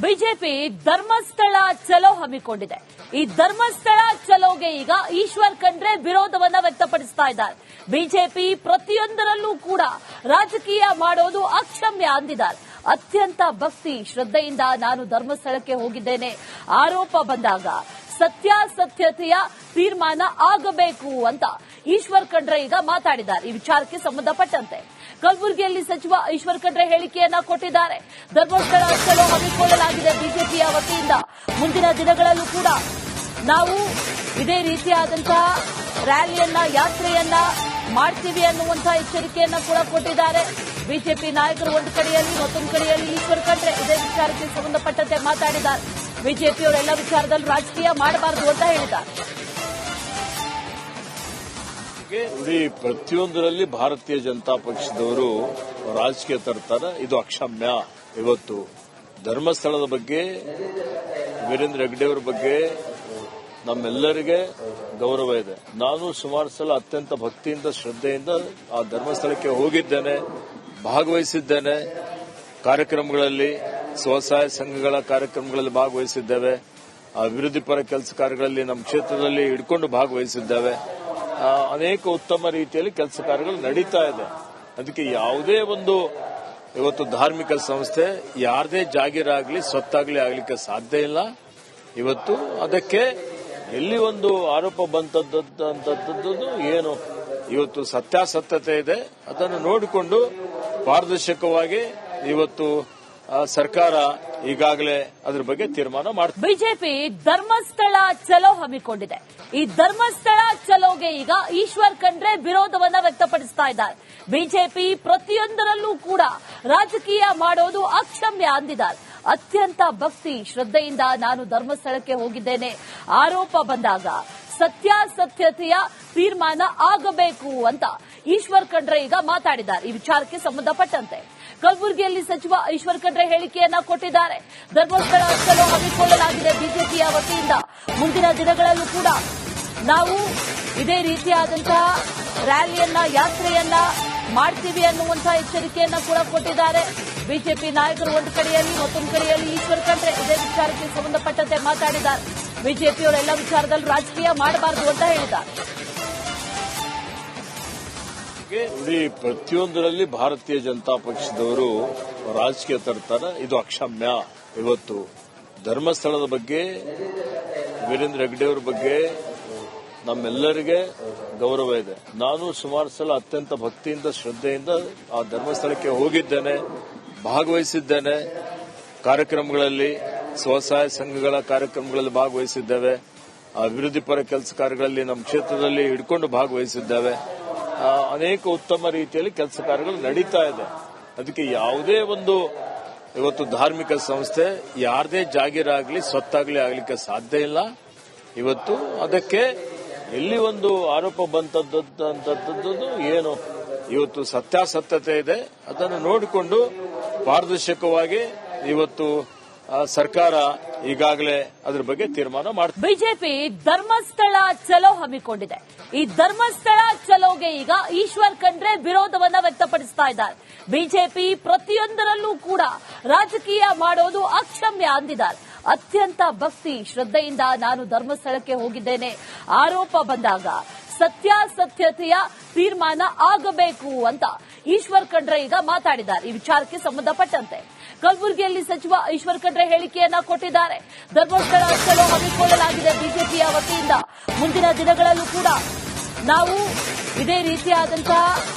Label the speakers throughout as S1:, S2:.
S1: BJP Dharmasthala ಚಲೋ ಹಮ್ಮಿಕೊಂಡಿದೆ. ಈ ಧರ್ಮಸ್ಥಳ ಚಲೋಗೆ ಈಗ ಈಶ್ವರ್ ಖಂಡ್ರೆ ವಿರೋಧವನ್ನ ವ್ಯಕ್ತಪಡಿಸ್ತಾ ಇದ್ದಾರೆ. ಬಿಜೆಪಿ ಪ್ರತಿಯೊಂದರಲ್ಲೂ ಕೂಡ ರಾಜಕೀಯ ಮಾಡೋದು ಅಕ್ಷಮ್ಯ ಅಂದಿದ್ದಾರೆ. ಅತ್ಯಂತ ಭಕ್ತಿ ಶ್ರದ್ಧೆಯಿಂದ ನಾನು ಧರ್ಮಸ್ಥಳಕ್ಕೆ ಹೋಗಿದ್ದೇನೆ ಆರೋಪ ಬಂದಾಗ ಸತ್ಯಾಸತ್ಯತೆಯ ತೀರ್ಮಾನ ಆಗಬೇಕು ಅಂತ ಈಶ್ವರ್ ಖಂಡ್ರೆ ಈಗ ಮಾತಾಡಿದ್ದಾರೆ. ಈ ವಿಚಾರಕ್ಕೆ ಸಂಬಂಧಪಟ್ಟಂತೆ ಕಲಬುರಗಿಯಲ್ಲಿ ಸಚಿವ ಈಶ್ವರ್ ಖಂಡ್ರೆ ಹೇಳಿಕೆಯನ್ನ ಕೊಟ್ಟಿದ್ದಾರೆ. ಧರ್ಮಸ್ಥಳ ಚಲೋ ಹಮ್ಮಿಕೊಳ್ಳಲಾಗಿದೆ ಬಿಜೆಪಿಯ ವತಿಯಿಂದ. ಮುಂದಿನ ದಿನಗಳಲ್ಲೂ ಕೂಡ ನಾವು ಇದೇ ರೀತಿಯಾದಂತಹ ರ್ಯಾಲಿಯನ್ನ ಯಾತ್ರೆಯನ್ನ ಮಾಡ್ತೀವಿ ಅನ್ನುವಂತಹ ಎಚ್ಚರಿಕೆಯನ್ನ ಕೂಡ ಕೊಟ್ಟಿದ್ದಾರೆ. ಬಿಜೆಪಿ ನಾಯಕರು ಒಂದು ಕಡೆಯಲ್ಲಿ ಮತ್ತೊಂದು ಕಡೆಯಲ್ಲಿ ಈಶ್ವರ್ ಖಂಡ್ರೆ ಇದೇ ವಿಚಾರಕ್ಕೆ ಸಂಬಂಧಪಟ್ಟಂತೆ ಮಾತಾಡಿದ್ದಾರೆ. ಬಿಜೆಪಿಯವರೆಲ್ಲ ವಿಚಾರದಲ್ಲಿ ರಾಜಕೀಯ ಮಾಡಬಾರದು ಅಂತ ಹೇಳಿದ್ದಾರೆ.
S2: ಪ್ರತಿಯೊಂದರಲ್ಲಿ ಭಾರತೀಯ ಜನತಾ ಪಕ್ಷದವರು ರಾಜಕೀಯ ತರ್ತಾರೆ. ಇದು ಅಕ್ಷಮ್ಯ. ಇವತ್ತು ಧರ್ಮಸ್ಥಳದ ಬಗ್ಗೆ, ವೀರೇಂದ್ರ ಹೆಗ್ಗಡೆ ಅವರ ಬಗ್ಗೆ ನಮ್ಮೆಲ್ಲರಿಗೆ ಗೌರವ ಇದೆ. ನಾನು ಸುಮಾರು ಸಲ ಅತ್ಯಂತ ಭಕ್ತಿಯಿಂದ ಶ್ರದ್ಧೆಯಿಂದ ಆ ಧರ್ಮಸ್ಥಳಕ್ಕೆ ಹೋಗಿದ್ದೇನೆ, ಭಾಗವಹಿಸಿದ್ದೇನೆ. ಕಾರ್ಯಕ್ರಮಗಳಲ್ಲಿ, ಸ್ವಸಹಾಯ ಸಂಘಗಳ ಕಾರ್ಯಕ್ರಮಗಳಲ್ಲಿ ಭಾಗವಹಿಸಿದ್ದೇವೆ. ಅಭಿವೃದ್ಧಿ ಪರ ಕೆಲಸ ಕಾರ್ಯಗಳಲ್ಲಿ ನಮ್ಮ ಕ್ಷೇತ್ರದಲ್ಲಿ ಹಿಡ್ಕೊಂಡು ಭಾಗವಹಿಸಿದ್ದೇವೆ. ಅನೇಕ ಉತ್ತಮ ರೀತಿಯಲ್ಲಿ ಕೆಲಸ ಕಾರ್ಯಗಳು ನಡೀತಾ ಇದೆ. ಅದಕ್ಕೆ ಯಾವುದೇ ಒಂದು ಇವತ್ತು ಧಾರ್ಮಿಕ ಸಂಸ್ಥೆ ಯಾರದೇ ಜಾಗೀರಾಗಲಿ ಸ್ವತ್ತಾಗಲಿ ಆಗಲಿಕ್ಕೆ ಸಾಧ್ಯ ಇಲ್ಲ. ಇವತ್ತು ಅದಕ್ಕೆ ಎಲ್ಲಿ ಒಂದು ಆರೋಪ ಬಂತದ್ದು ಏನು ಇವತ್ತು ಸತ್ಯಾಸತ್ಯತೆ ಇದೆ. ಅದನ್ನು ನೋಡಿಕೊಂಡು ಪಾರದರ್ಶಕವಾಗಿ ಇವತ್ತು ಸರ್ಕಾರ ಈಗಾಗಲೇ ಅದರ ಬಗ್ಗೆ ತೀರ್ಮಾನ ಮಾಡುತ್ತೆ.
S1: ಬಿಜೆಪಿ ಧರ್ಮಸ್ಥಳ ಚಲೋ ಹಮ್ಮಿಕೊಂಡಿದೆ. ಈ ಧರ್ಮಸ್ಥಳ ಚಲೋಗೆ ಈಗ ಈಶ್ವರ್ ಖಂಡ್ರೆ ವಿರೋಧವನ್ನ ವ್ಯಕ್ತಪಡಿಸ್ತಾ ಇದ್ದಾರೆ. ಬಿಜೆಪಿ ಪ್ರತಿಯೊಂದರಲ್ಲೂ ಕೂಡ ರಾಜಕೀಯ ಮಾಡೋದು ಅಕ್ಷಮ್ಯ ಅಂದಿದ್ದಾರೆ. ಅತ್ಯಂತ ಭಕ್ತಿ ಶ್ರದ್ಧೆಯಿಂದ ನಾನು ಧರ್ಮಸ್ಥಳಕ್ಕೆ ಹೋಗಿದ್ದೇನೆ ಆರೋಪ ಬಂದಾಗ ಸತ್ಯಾಸತ್ಯತೆಯ ತೀರ್ಮಾನ ಆಗಬೇಕು ಅಂತ ಈಶ್ವರ್ ಖಂಡ್ರೆ ಈಗ ಮಾತಾಡಿದ್ದಾರೆ. ಈ ವಿಚಾರಕ್ಕೆ ಸಂಬಂಧಪಟ್ಟಂತೆ ಕಲಬುರಗಿಯಲ್ಲಿ ಸಚಿವ ಈಶ್ವರ್ ಖಂಡ್ರೆ ಹೇಳಿಕೆಯನ್ನ ಕೊಟ್ಟಿದ್ದಾರೆ. ಧರ್ಮಸ್ಥಳ ಚಲೋ ಹಮ್ಮಿಕೊಳ್ಳಲಾಗಿದೆ ಬಿಜೆಪಿಯ ವತಿಯಿಂದ. ಮುಂದಿನ ದಿನಗಳಲ್ಲೂ ಕೂಡ ನಾವು ಇದೇ ರೀತಿಯಾದಂತಹ ರ್ಯಾಲಿಯನ್ನ ಯಾತ್ರೆಯನ್ನ ಮಾಡ್ತೀವಿ ಅನ್ನುವಂತಹ ಎಚ್ಚರಿಕೆಯನ್ನ ಕೂಡ ಕೊಟ್ಟಿದ್ದಾರೆ. ಬಿಜೆಪಿ ನಾಯಕರು ಒಂದು ಕಡೆಯಲ್ಲಿ ಮತ್ತೊಂದು ಕಡೆಯಲ್ಲಿ ಈಶ್ವರ್ ಖಂಡ್ರೆ ಇದೇ ವಿಚಾರಕ್ಕೆ ಸಂಬಂಧಪಟ್ಟಂತೆ ಮಾತಾಡಿದ್ದಾರೆ. ಬಿಜೆಪಿಯವರೆಲ್ಲ ವಿಚಾರದಲ್ಲಿ ರಾಜಕೀಯ ಮಾಡಬಾರದು ಅಂತ ಹೇಳಿದ್ದಾರೆ.
S2: ಪ್ರತಿಯೊಂದರಲ್ಲಿ ಭಾರತೀಯ ಜನತಾ ಪಕ್ಷದವರು ರಾಜಕೀಯ ತರ್ತಾರೆ. ಇದು ಅಕ್ಷಮ್ಯ. ಇವತ್ತು ಧರ್ಮಸ್ಥಳದ ಬಗ್ಗೆ, ವೀರೇಂದ್ರ ಹೆಗ್ಗಡೆ ಅವರ ಬಗ್ಗೆ ನಮ್ಮೆಲ್ಲರಿಗೆ ಗೌರವ ಇದೆ. ನಾನು ಸುಮಾರು ಸಲ ಅತ್ಯಂತ ಭಕ್ತಿಯಿಂದ ಶ್ರದ್ಧೆಯಿಂದ ಆ ಧರ್ಮಸ್ಥಳಕ್ಕೆ ಹೋಗಿದ್ದೇನೆ, ಭಾಗವಹಿಸಿದ್ದೇನೆ. ಕಾರ್ಯಕ್ರಮಗಳಲ್ಲಿ, ಸ್ವಸಹಾಯ ಸಂಘಗಳ ಕಾರ್ಯಕ್ರಮಗಳಲ್ಲಿ ಭಾಗವಹಿಸಿದ್ದೇವೆ. ಅಭಿವೃದ್ಧಿ ಪರ ಕೆಲಸ ಕಾರ್ಯಗಳಲ್ಲಿ ನಮ್ಮ ಕ್ಷೇತ್ರದಲ್ಲಿ ಹಿಡ್ಕೊಂಡು ಭಾಗವಹಿಸಿದ್ದೇವೆ. ಅನೇಕ ಉತ್ತಮ ರೀತಿಯಲ್ಲಿ ಕೆಲಸ ಕಾರ್ಯಗಳು ನಡೀತಾ ಇದೆ. ಅದಕ್ಕೆ ಯಾವುದೇ ಒಂದು ಇವತ್ತು ಧಾರ್ಮಿಕ ಸಂಸ್ಥೆ ಯಾರದೇ ಜಾಗೀರಾಗಲಿ ಸ್ವತ್ತಾಗಲಿ ಆಗಲಿಕ್ಕೆ ಸಾಧ್ಯ ಇಲ್ಲ. ಇವತ್ತು ಅದಕ್ಕೆ ಎಲ್ಲಿ ಒಂದು ಆರೋಪ ಬಂತದ್ದು ಏನು ಇವತ್ತು ಸತ್ಯಾಸತ್ಯತೆ ಇದೆ. ಅದನ್ನು ನೋಡಿಕೊಂಡು ಪಾರದರ್ಶಕವಾಗಿ ಇವತ್ತು ಸರ್ಕಾರ ಈಗಾಗಲೇ ಅದರ ಬಗ್ಗೆ ತೀರ್ಮಾನ ಮಾಡುತ್ತೆ.
S1: ಬಿಜೆಪಿ ಧರ್ಮಸ್ಥಳ ಚಲೋ ಹಮ್ಮಿಕೊಂಡಿದೆ. ಈ ಧರ್ಮಸ್ಥಳ ಚಲೋಗೆ ಈಗ ಈಶ್ವರ್ ಖಂಡ್ರೆ ವಿರೋಧವನ್ನ ವ್ಯಕ್ತಪಡಿಸ್ತಾ ಇದ್ದಾರೆ. ಬಿಜೆಪಿ ಪ್ರತಿಯೊಂದರಲ್ಲೂ ಕೂಡ ರಾಜಕೀಯ ಮಾಡೋದು ಅಕ್ಷಮ್ಯ ಅಂದಿದ್ದಾರೆ. ಅತ್ಯಂತ ಭಕ್ತಿ ಶ್ರದ್ಧೆಯಿಂದ ನಾನು ಧರ್ಮಸ್ಥಳಕ್ಕೆ ಹೋಗಿದ್ದೇನೆ ಆರೋಪ ಬಂದಾಗ ಸತ್ಯಾಸತ್ಯತೆಯ ತೀರ್ಮಾನ ಆಗಬೇಕು ಅಂತ ಈಶ್ವರ್ ಖಂಡ್ರೆ ಈಗ ಮಾತಾಡಿದ್ದಾರೆ. ಈ ವಿಚಾರಕ್ಕೆ ಸಂಬಂಧಪಟ್ಟಂತೆ ಕಲಬುರಗಿಯಲ್ಲಿ ಸಚಿವ ಈಶ್ವರ್ ಖಂಡ್ರೆ ಹೇಳಿಕೆಯನ್ನ ಕೊಟ್ಟಿದ್ದಾರೆ. ಧರ್ಮಸ್ಥಳ ಚಲೋ ಹಮ್ಮಿಕೊಳ್ಳಲಾಗಿದೆ ಬಿಜೆಪಿಯ ವತಿಯಿಂದ. ಮುಂದಿನ ದಿನಗಳಲ್ಲೂ ಕೂಡ ನಾವು ಇದೇ ರೀತಿಯಾದಂತಹ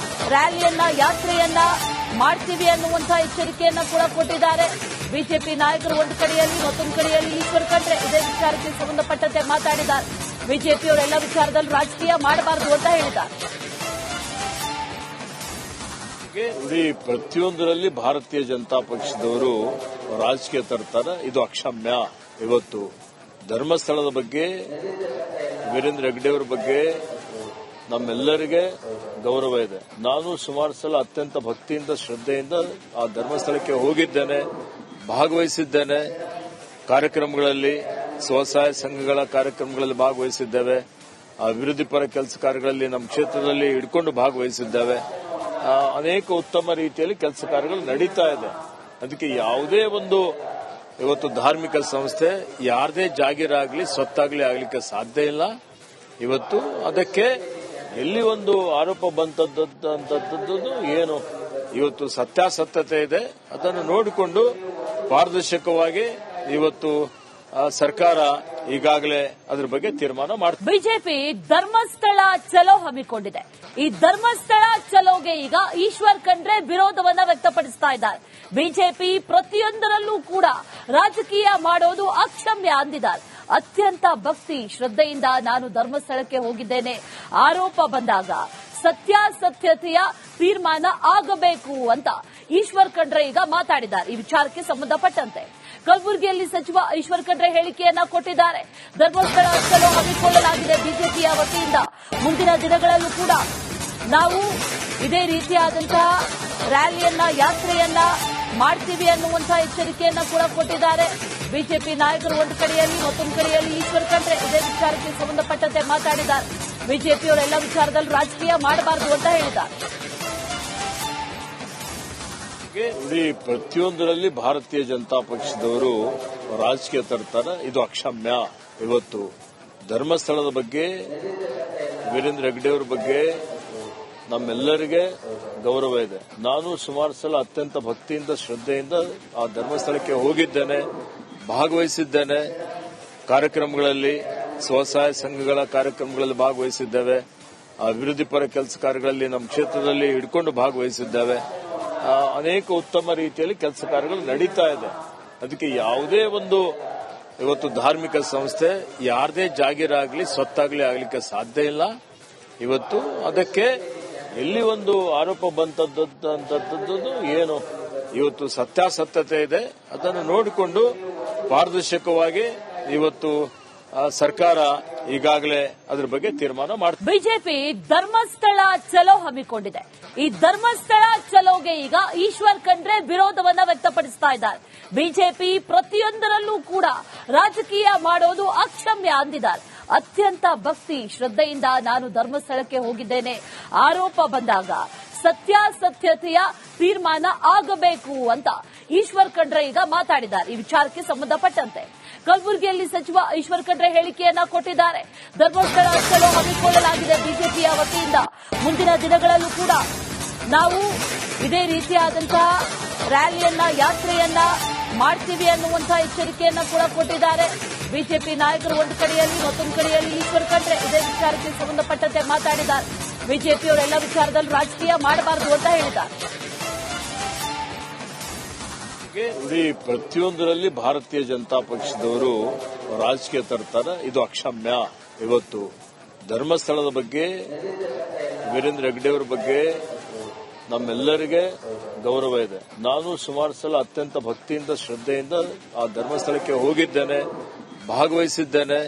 S1: ರ್ಯಾಲಿಯನ್ನ ಯಾತ್ರೆಯನ್ನ ಮಾಡ್ತೀವಿ ಅನ್ನುವಂತಹ ಎಚ್ಚರಿಕೆಯನ್ನ ಕೂಡ ಕೊಟ್ಟಿದ್ದಾರೆ. ಬಿಜೆಪಿ ನಾಯಕರು ಒಂದು ಕಡೆಯಲ್ಲಿ ಮತ್ತೊಂದು ಕಡೆಯಲ್ಲಿ ಈಶ್ವರ್ ಖಂಡ್ರೆ ಇದೇ ವಿಚಾರಕ್ಕೆ ಸಂಬಂಧಪಟ್ಟಂತೆ ಮಾತಾಡಿದ್ದಾರೆ. ಬಿಜೆಪಿಯವರೆಲ್ಲ ವಿಚಾರದಲ್ಲಿ ರಾಜಕೀಯ ಮಾಡಬಾರದು ಅಂತ ಹೇಳಿದ್ದಾರೆ.
S2: ಪ್ರತಿಯೊಂದರಲ್ಲಿ ಭಾರತೀಯ ಜನತಾ ಪಕ್ಷದವರು ರಾಜಕೀಯ ತರ್ತಾರೆ. ಇದು ಅಕ್ಷಮ್ಯ. ಇವತ್ತು ಧರ್ಮಸ್ಥಳದ ಬಗ್ಗೆ, ವೀರೇಂದ್ರ ಹೆಗ್ಗಡೆ ಅವರ ಬಗ್ಗೆ ನಮ್ಮೆಲ್ಲರಿಗೆ ಗೌರವ ಇದೆ. ನಾನು ಸುಮಾರು ಸಲ ಅತ್ಯಂತ ಭಕ್ತಿಯಿಂದ ಶ್ರದ್ಧೆಯಿಂದ ಆ ಧರ್ಮಸ್ಥಳಕ್ಕೆ ಹೋಗಿದ್ದೇನೆ, ಭಾಗವಹಿಸಿದ್ದೇನೆ. ಕಾರ್ಯಕ್ರಮಗಳಲ್ಲಿ, ಸ್ವಸಹಾಯ ಸಂಘಗಳ ಕಾರ್ಯಕ್ರಮಗಳಲ್ಲಿ ಭಾಗವಹಿಸಿದ್ದೇವೆ. ಅಭಿವೃದ್ಧಿ ಪರ ಕೆಲಸ ಕಾರ್ಯಗಳಲ್ಲಿ ನಮ್ಮ ಕ್ಷೇತ್ರದಲ್ಲಿ ಹಿಡ್ಕೊಂಡು ಭಾಗವಹಿಸಿದ್ದೇವೆ. ಅನೇಕ ಉತ್ತಮ ರೀತಿಯಲ್ಲಿ ಕೆಲಸ ಕಾರ್ಯಗಳು ನಡೀತಾ ಇದೆ. ಅದಕ್ಕೆ ಯಾವುದೇ ಒಂದು ಇವತ್ತು ಧಾರ್ಮಿಕ ಸಂಸ್ಥೆ ಯಾರದೇ ಜಾಗೀರಾಗಲಿ ಸ್ವತ್ತಾಗಲಿ ಆಗಲಿಕ್ಕೆ ಸಾಧ್ಯ ಇಲ್ಲ. ಇವತ್ತು ಅದಕ್ಕೆ ಎಲ್ಲಿ ಒಂದು ಆರೋಪ ಬಂತದ್ದು ಏನು ಇವತ್ತು ಸತ್ಯಾಸತ್ಯತೆ ಇದೆ, ಅದನ್ನು ನೋಡಿಕೊಂಡು ಪಾರದರ್ಶಕವಾಗಿ ಇವತ್ತು ಸರ್ಕಾರ ಈಗಾಗಲೇ ಅದ್ರ ಬಗ್ಗೆ ತೀರ್ಮಾನ ಮಾಡ್ತಾರೆ.
S1: ಬಿಜೆಪಿ ಧರ್ಮಸ್ಥಳ ಚಲೋ ಹಮ್ಮಿಕೊಂಡಿದೆ. ಈ ಧರ್ಮಸ್ಥಳ ಚಲೋಗೆ ಈಗ ಈಶ್ವರ್ ಖಂಡ್ರೆ ವಿರೋಧವನ್ನ ವ್ಯಕ್ತಪಡಿಸ್ತಾ ಇದ್ದಾರೆ. ಬಿಜೆಪಿ ಪ್ರತಿಯೊಂದರಲ್ಲೂ ಕೂಡ ರಾಜಕೀಯ ಮಾಡೋದು ಅಕ್ಷಮ್ಯ ಅಂದಿದ್ದಾರೆ. ಅತ್ಯಂತ ಭಕ್ತಿ ಶ್ರದ್ಧೆಯಿಂದ ನಾನು ಧರ್ಮಸ್ಥಳಕ್ಕೆ ಹೋಗಿದ್ದೇನೆ ಆರೋಪ ಬಂದಾಗ ಸತ್ಯಾಸತ್ಯತೆಯ ತೀರ್ಮಾನ ಆಗಬೇಕು ಅಂತ ಈಶ್ವರ್ ಖಂಡ್ರೆ ಈಗ ಮಾತಾಡಿದ್ದಾರೆ. ಈ ವಿಚಾರಕ್ಕೆ ಸಂಬಂಧಪಟ್ಟಂತೆ ಕಲಬುರಗಿಯಲ್ಲಿ ಸಚಿವ ಈಶ್ವರ್ ಖಂಡ್ರೆ ಹೇಳಿಕೆಯನ್ನ ಕೊಟ್ಟಿದ್ದಾರೆ. ಧರ್ಮಸ್ಥಳ ಚಲೋ ಹಮ್ಮಿಕೊಳ್ಳಲಾಗಿದೆ ಬಿಜೆಪಿಯ ವತಿಯಿಂದ. ಮುಂದಿನ ದಿನಗಳಲ್ಲೂ ಕೂಡ ನಾವು ಇದೇ ರೀತಿಯಾದಂತಹ ರ್ಯಾಲಿಯನ್ನ ಯಾತ್ರೆಯನ್ನ ಮಾಡ್ತೀವಿ ಅನ್ನುವಂತಹ ಎಚ್ಚರಿಕೆಯನ್ನ ಕೂಡ ಕೊಟ್ಟಿದ್ದಾರೆ. ಬಿಜೆಪಿ ನಾಯಕರು ಒಂದು ಕಡೆಯಲ್ಲಿ ಮತ್ತೊಂದು ಕಡೆಯಲ್ಲಿ ಈಶ್ವರ್ ಖಂಡ್ರೆ ಇದೇ ವಿಚಾರಕ್ಕೆ ಸಂಬಂಧಪಟ್ಟಂತೆ ಮಾತಾಡಿದ್ದಾರೆ. ಬಿಜೆಪಿಯವರೆಲ್ಲ ವಿಚಾರದಲ್ಲಿ ರಾಜಕೀಯ ಮಾಡಬಾರದು ಅಂತ ಹೇಳಿದ್ದಾರೆ.
S2: ಪ್ರತಿಯೊಂದರಲ್ಲಿ ಭಾರತೀಯ ಜನತಾ ಪಕ್ಷದವರು ರಾಜಕೀಯ ತರ್ತಾರೆ, ಇದು ಅಕ್ಷಮ್ಯ. ಇವತ್ತು ಧರ್ಮಸ್ಥಳದ ಬಗ್ಗೆ, ವೀರೇಂದ್ರ ಹೆಗ್ಗಡೆ ಅವರ ಬಗ್ಗೆ ನಮ್ಮೆಲ್ಲರಿಗೆ ಗೌರವ ಇದೆ. ನಾನು ಸುಮಾರು ಸಲ ಅತ್ಯಂತ ಭಕ್ತಿಯಿಂದ ಶ್ರದ್ಧೆಯಿಂದ ಆ ಧರ್ಮಸ್ಥಳಕ್ಕೆ ಹೋಗಿದ್ದೇನೆ, ಭಾಗವಹಿಸಿದ್ದೇನೆ. ಕಾರ್ಯಕ್ರಮಗಳಲ್ಲಿ ಸ್ವಸಹಾಯ ಸಂಘಗಳ ಕಾರ್ಯಕ್ರಮಗಳಲ್ಲಿ ಭಾಗವಹಿಸಿದ್ದೇವೆ. ಅಭಿವೃದ್ಧಿ ಪರ ಕೆಲಸ ಕಾರ್ಯಗಳಲ್ಲಿ ನಮ್ಮ ಕ್ಷೇತ್ರದಲ್ಲಿ ಹಿಡ್ಕೊಂಡು ಭಾಗವಹಿಸಿದ್ದೇವೆ. ಅನೇಕ ಉತ್ತಮ ರೀತಿಯಲ್ಲಿ ಕೆಲಸ ಕಾರ್ಯಗಳು ನಡೀತಾ ಇದೆ. ಅದಕ್ಕೆ ಯಾವುದೇ ಒಂದು ಇವತ್ತು ಧಾರ್ಮಿಕ ಸಂಸ್ಥೆ ಯಾರದೇ ಜಾಗೀರಾಗಲಿ ಸ್ವತ್ತಾಗಲಿ ಆಗಲಿಕ್ಕೆ ಸಾಧ್ಯ ಇಲ್ಲ. ಇವತ್ತು ಅದಕ್ಕೆ ಎಲ್ಲಿ ಒಂದು ಆರೋಪ ಬಂತದ್ದು ಏನು ಇವತ್ತು ಸತ್ಯಾಸತ್ಯತೆ ಇದೆ, ಅದನ್ನು ನೋಡಿಕೊಂಡು ಪಾರದರ್ಶಕವಾಗಿ ಇವತ್ತು ಸರ್ಕಾರ ಈಗಾಗಲೇ ಅದ್ರ ಬಗ್ಗೆ ತೀರ್ಮಾನ ಮಾಡ್ತಾರೆ.
S1: ಬಿಜೆಪಿ ಧರ್ಮಸ್ಥಳ ಚಲೋ ಹಮ್ಮಿಕೊಂಡಿದೆ. ಈ ಧರ್ಮಸ್ಥಳ ಚಲೋಗೆ ಈಗ ಈಶ್ವರ್ ಖಂಡ್ರೆ ವಿರೋಧವನ್ನ ವ್ಯಕ್ತಪಡಿಸ್ತಾ ಇದ್ದಾರೆ. ಬಿಜೆಪಿ ಪ್ರತಿಯೊಂದರಲ್ಲೂ ಕೂಡ ರಾಜಕೀಯ ಮಾಡೋದು ಅಕ್ಷಮ್ಯ ಅಂದಿದ್ದಾರೆ. ಅತ್ಯಂತ ಭಕ್ತಿ ಶ್ರದ್ಧೆಯಿಂದ ನಾನು ಧರ್ಮಸ್ಥಳಕ್ಕೆ ಹೋಗಿದ್ದೇನೆ ಆರೋಪ ಬಂದಾಗ ಸತ್ಯಾಸತ್ಯತೆಯ ತೀರ್ಮಾನ ಆಗಬೇಕು ಅಂತ ಈಶ್ವರ್ ಖಂಡ್ರೆ ಈಗ ಮಾತಾಡಿದ್ದಾರೆ. ಈ ವಿಚಾರಕ್ಕೆ ಸಂಬಂಧಪಟ್ಟಂತೆ ಕಲಬುರಗಿಯಲ್ಲಿ ಸಚಿವ ಈಶ್ವರ್ ಖಂಡ್ರೆ ಹೇಳಿಕೆಯನ್ನ ಕೊಟ್ಟಿದ್ದಾರೆ. ಧರ್ಮಸ್ಥಳ ಚಲೋ ಹಮ್ಮಿಕೊಳ್ಳಲಾಗಿದೆ ಬಿಜೆಪಿಯ ವತಿಯಿಂದ. ಮುಂದಿನ ದಿನಗಳಲ್ಲೂ ಕೂಡ ನಾವು ಇದೇ ರೀತಿಯಾದಂತಹ ರ್ಯಾಲಿಯನ್ನ ಯಾತ್ರೆಯನ್ನ ಮಾಡ್ತೀವಿ ಅನ್ನುವಂತಹ ಎಚ್ಚರಿಕೆಯನ್ನ ಕೂಡ ಕೊಟ್ಟಿದ್ದಾರೆ. ಬಿಜೆಪಿ ನಾಯಕರು ಒಂದು ಕಡೆಯಲ್ಲಿ ಮತ್ತೊಂದು ಕಡೆಯಲ್ಲಿ ಈಶ್ವರ್ ಖಂಡ್ರೆ ಇದೇ ವಿಚಾರಕ್ಕೆ ಸಂಬಂಧಪಟ್ಟಂತೆ ಮಾತಾಡಿದ್ದಾರೆ. ಬಿಜೆಪಿಯವರೆಲ್ಲ ವಿಚಾರದಲ್ಲಿ ರಾಜಕೀಯ ಮಾಡಬಾರದು ಅಂತ ಹೇಳಿದ್ದಾರೆ.
S2: ಪ್ರತಿಯೊಂದರಲ್ಲಿ ಭಾರತೀಯ ಜನತಾ ಪಕ್ಷದವರು ರಾಜಕೀಯ ತರ್ತಾರೆ, ಇದು ಅಕ್ಷಮ್ಯ. ಇವತ್ತು ಧರ್ಮಸ್ಥಳದ ಬಗ್ಗೆ, ವೀರೇಂದ್ರ ಹೆಗ್ಗಡೆ ಅವರ ಬಗ್ಗೆ ನಮ್ಮೆಲ್ಲರಿಗೆ ಗೌರವ ಇದೆ. ನಾನು ಸುಮಾರು ಸಲ ಅತ್ಯಂತ ಭಕ್ತಿಯಿಂದ ಶ್ರದ್ಧೆಯಿಂದ ಆ ಧರ್ಮಸ್ಥಳಕ್ಕೆ ಹೋಗಿದ್ದೇನೆ, ಭಾಗವಹಿಸಿದ್ದೇನೆ.